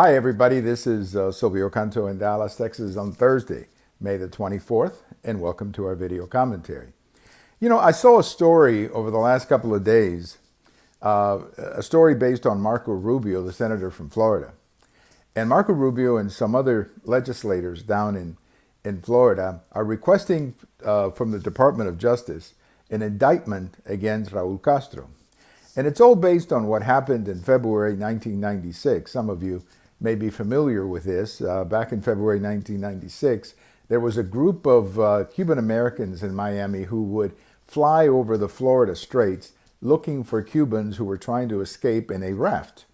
Hi, everybody. This is Silvio Canto in Dallas, Texas on Thursday, May the 24th, and welcome to our video commentary. I saw a story over the last couple of days, a story based on Marco Rubio, the senator from Florida. And Marco Rubio and some other legislators down in Florida are requesting from the Department of Justice an indictment against Raül Castro. And it's all based on what happened in February 1996. Some of you may be familiar with this. Back in February 1996, there was a group of Cuban Americans in Miami who would fly over the Florida Straits looking for Cubans who were trying to escape in a raft.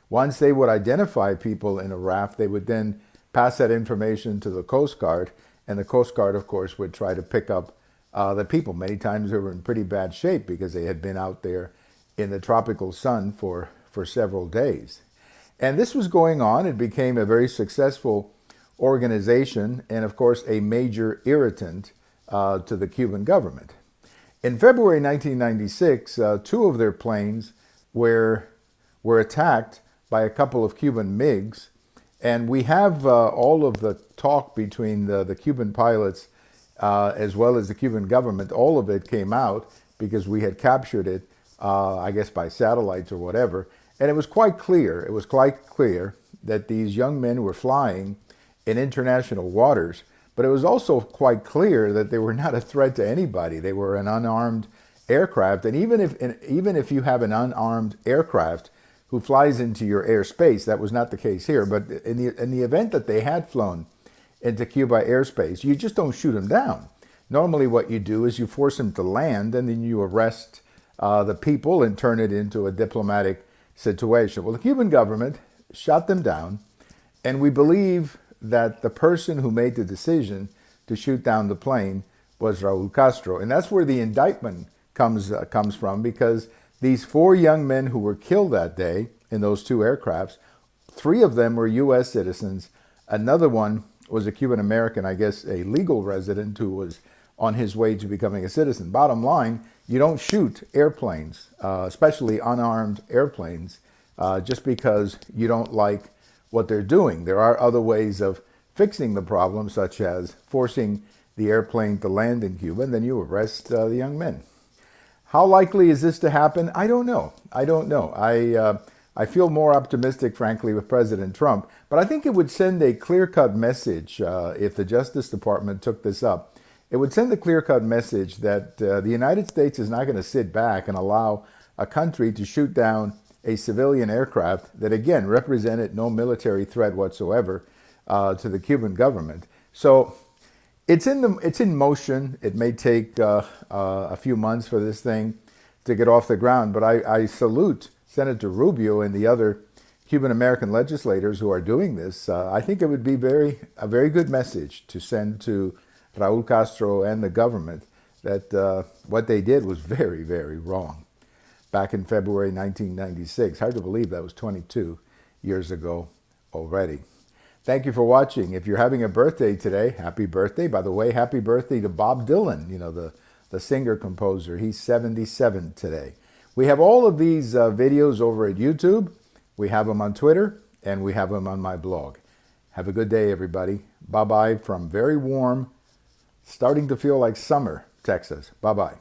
Once they would identify people in a raft, they would then pass that information to the Coast Guard, and the Coast Guard, of course, would try to pick up the people. Many times they were in pretty bad shape because they had been out there in the tropical sun for several days. And this was going on. It became a very successful organization and, of course, a major irritant to the Cuban government. In February 1996, two of their planes were attacked by a couple of Cuban MiGs. And we have all of the talk between the Cuban pilots as well as the Cuban government. All of it came out because we had captured it, I guess by satellites or whatever. And it was quite clear that these young men were flying in international waters, but it was also quite clear that they were not a threat to anybody. They were an unarmed aircraft, and even if you have an unarmed aircraft who flies into your airspace, that was not the case here, but in the event that they had flown into Cuba airspace, you just don't shoot them down. Normally what you do is you force them to land, and then you arrest the people and turn it into a diplomatic situation. Well, the Cuban government shot them down, and we believe that the person who made the decision to shoot down the plane was Raül Castro. And that's where the indictment comes from, because these four young men who were killed that day in those two aircrafts, three of them were U.S. citizens. Another one was a Cuban American, I guess a legal resident who was on his way to becoming a citizen. Bottom line, you don't shoot airplanes, especially unarmed airplanes, just because you don't like what they're doing. There are other ways of fixing the problem, such as forcing the airplane to land in Cuba, and then you arrest the young men. How likely is this to happen? I don't know. I feel more optimistic, frankly, with President Trump, but I think it would send a clear-cut message if the Justice Department took this up. It would send a clear-cut message that the United States is not going to sit back and allow a country to shoot down a civilian aircraft that, again, represented no military threat whatsoever to the Cuban government. So it's in motion. It may take a few months for this thing to get off the ground, but I salute Senator Rubio and the other Cuban American legislators who are doing this. I think it would be a very good message to send to Raül Castro and the government that what they did was very, very wrong. Back in February 1996. Hard to believe that was 22 years ago already. Thank you for watching. If you're having a birthday today, happy birthday. By the way, happy birthday to Bob Dylan, the singer-composer. He's 77 today. We have all of these videos over at YouTube. We have them on Twitter, and we have them on my blog. Have a good day, everybody. Bye-bye from very warm, starting to feel like summer, Texas. Bye-bye.